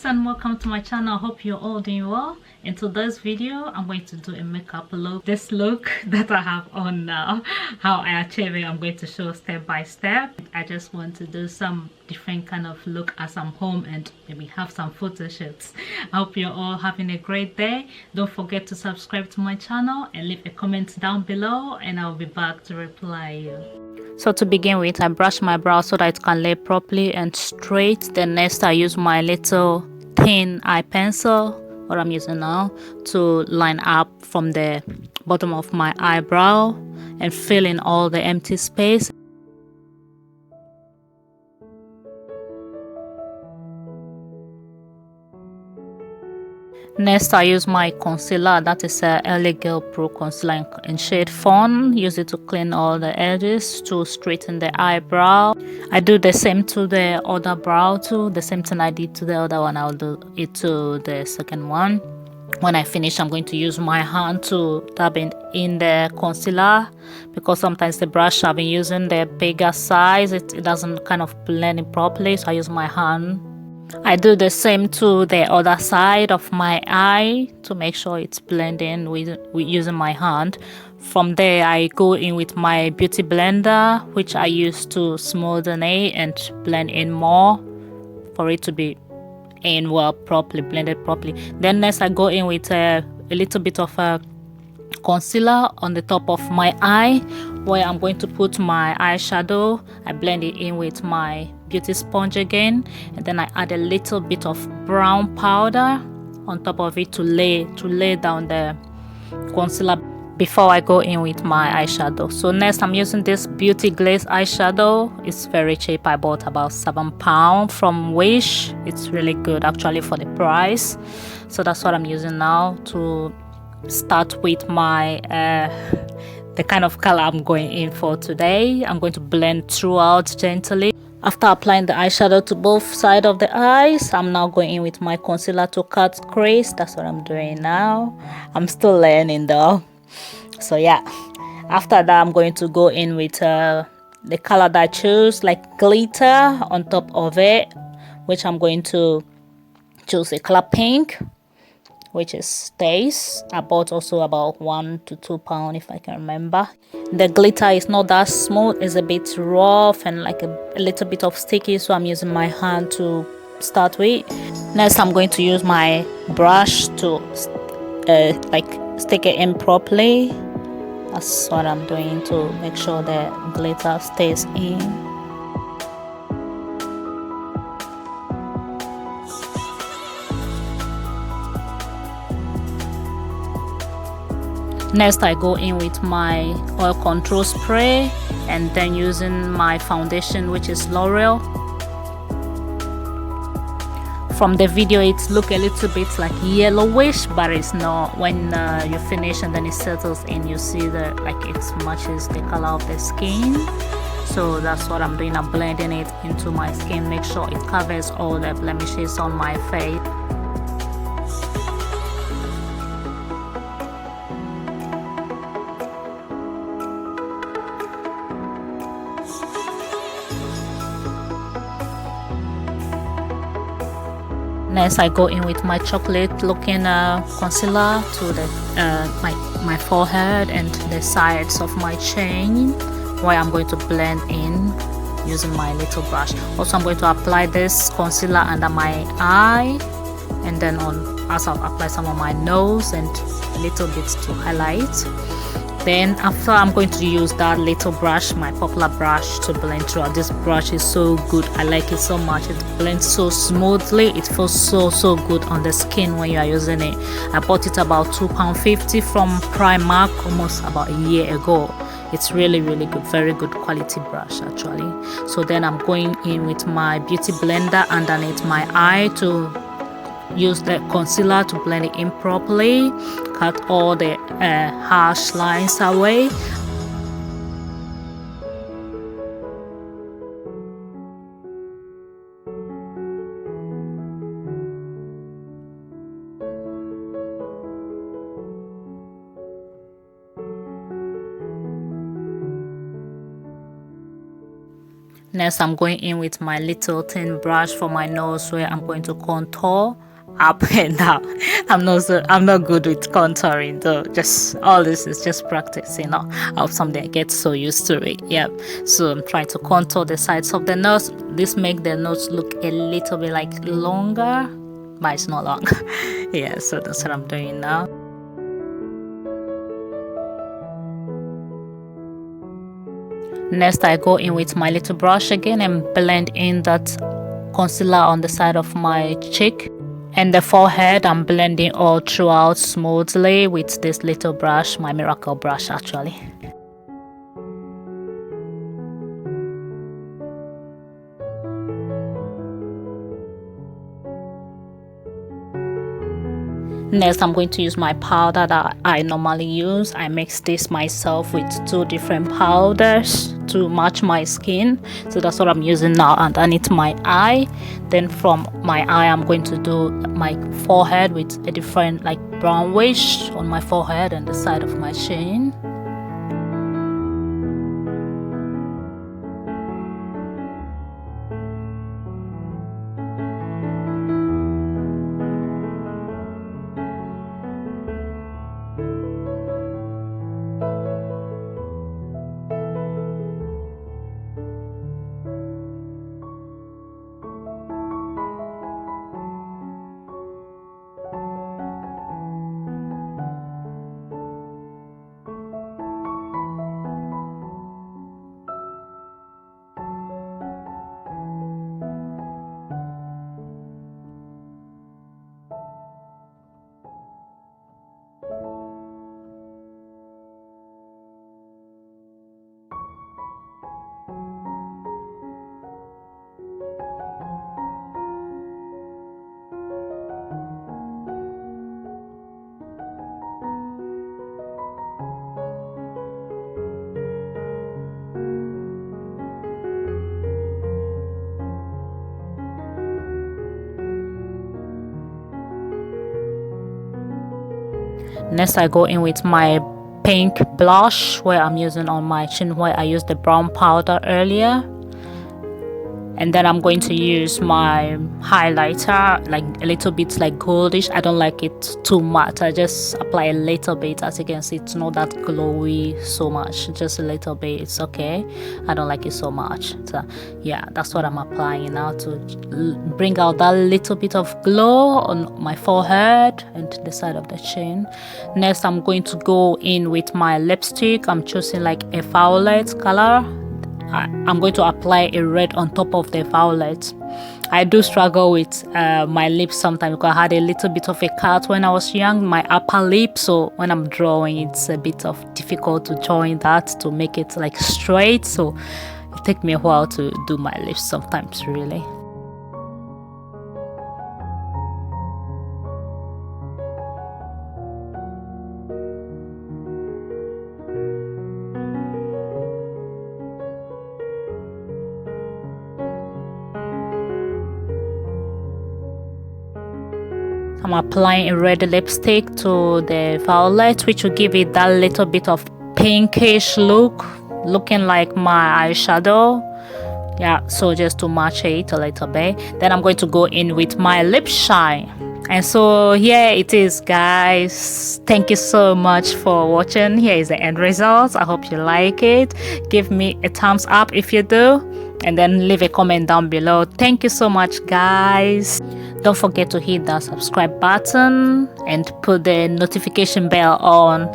and welcome to my channel. I hope you're all doing well. In today's video, I'm going to do a makeup look. This look that I have on now, how I achieve it, I'm going to show step by step. I just want to do some different kind of look as I'm home and maybe have some photo shoots. I hope you're all having a great day. Don't forget to subscribe to my channel and leave a comment down below, and I'll be back to reply you. So to begin with, I brush my brow so that it can lay properly and straight. Then next I use my little thin eye pencil, what I'm using now, to line up from the bottom of my eyebrow and fill in all the empty space. Next, I use my concealer. That is a LA Girl Pro concealer in shade Fawn. Use it to clean all the edges, to straighten the eyebrow. I do the same to the other brow too. The same thing I did to the other one, I'll do it to the second one. When I finish, I'm going to use my hand to dab in the concealer, because sometimes the brush I've been using, the bigger size, it doesn't kind of blend it properly, so I use my hand. I do the same to the other side of my eye to make sure it's blending with using my hand. From there, I go in with my beauty blender, which I use to smoothen it and blend in more for it to be in well properly, blended properly. Then next I go in with a little bit of a concealer on the top of my eye, where I'm going to put my eyeshadow. I blend it in with my beauty sponge again, and then I add a little bit of brown powder on top of it to lay down the concealer before I go in with my eyeshadow. So next I'm using this Beauty Glaze eyeshadow. It's very cheap. I bought about £7 from Wish. It's really good actually for the price. So that's what I'm using now to start with my the kind of color I'm going in for today. I'm going to blend throughout gently. After applying the eyeshadow to both sides of the eyes, I'm now going in with my concealer to cut crease. That's what I'm doing now. I'm still learning though. So yeah, after that I'm going to go in with the color that I choose, like glitter on top of it, which I'm going to choose a color pink, which is stays. I bought also about £1 to £2 if I can remember. The glitter is not that smooth, it's a bit rough and like a little bit of sticky, so I'm using my hand to start with. Next I'm going to use my brush to like stick it in properly. That's what I'm doing to make sure the glitter stays in. Next I go in with my oil control spray, and then using my foundation, which is L'Oreal. From the video it looks a little bit like yellowish, but it's not. When you finish and then it settles in, you see that like it matches the color of the skin. So that's what I'm doing. I'm blending it into my skin, make sure it covers all the blemishes on my face. Next I go in with my chocolate looking concealer to the my forehead and the sides of my chin, where I'm going to blend in using my little brush. Also I'm going to apply this concealer under my eye, and then as I'll apply some on my nose and a little bit to highlight. Then after, I'm going to use that little brush, my popular brush, to blend throughout. This brush is so good. I like it so much. It blends so smoothly. It feels so good on the skin when you are using it. I bought it about £2.50 from Primark almost about a year ago. It's really good, very good quality brush actually. So then I'm going in with my beauty blender underneath my eye to use the concealer to blend it in properly, cut all the harsh lines away. Next, I'm going in with my little thin brush for my nose, where I'm going to contour up and down. I'm not good with contouring though. Just all this is just practice, you know. I hope someday I get so used to it. Yeah. So I'm trying to contour the sides of the nose. This make the nose look a little bit like longer, but it's not long. Yeah. So that's what I'm doing now. Next, I go in with my little brush again and blend in that concealer on the side of my cheek and the forehead. I'm blending all throughout smoothly with this little brush, my miracle brush actually. Next, I'm going to use my powder that I normally use. I mix this myself with 2 different powders to match my skin. So that's what I'm using now underneath my eye. Then from my eye, I'm going to do my forehead with a different like brownish on my forehead and the side of my chin. Next, I go in with my pink blush, where I'm using on my chin, where I used the brown powder earlier. And then I'm going to use my highlighter, like a little bit like goldish. I don't like it too much. I just apply a little bit. As you can see, it's not that glowy so much, just a little bit. It's okay. I don't like it so much. So yeah, that's what I'm applying now to bring out that little bit of glow on my forehead and the side of the chin. Next, I'm going to go in with my lipstick. I'm choosing like a violet color. I'm going to apply a red on top of the violet. I do struggle with my lips sometimes because I had a little bit of a cut when I was young, my upper lip. So when I'm drawing, it's a bit of difficult to join that to make it like straight. So it takes me a while to do my lips sometimes, really. I'm applying a red lipstick to the violet, which will give it that little bit of pinkish look, looking like my eyeshadow. Yeah, so just to match it a little bit. Then I'm going to go in with my lip shine. And so here it is, guys. Thank you so much for watching. Here is the end result. I hope you like it. Give me a thumbs up if you do, and then leave a comment down below. Thank you so much, guys. Don't forget to hit that subscribe button and put the notification bell on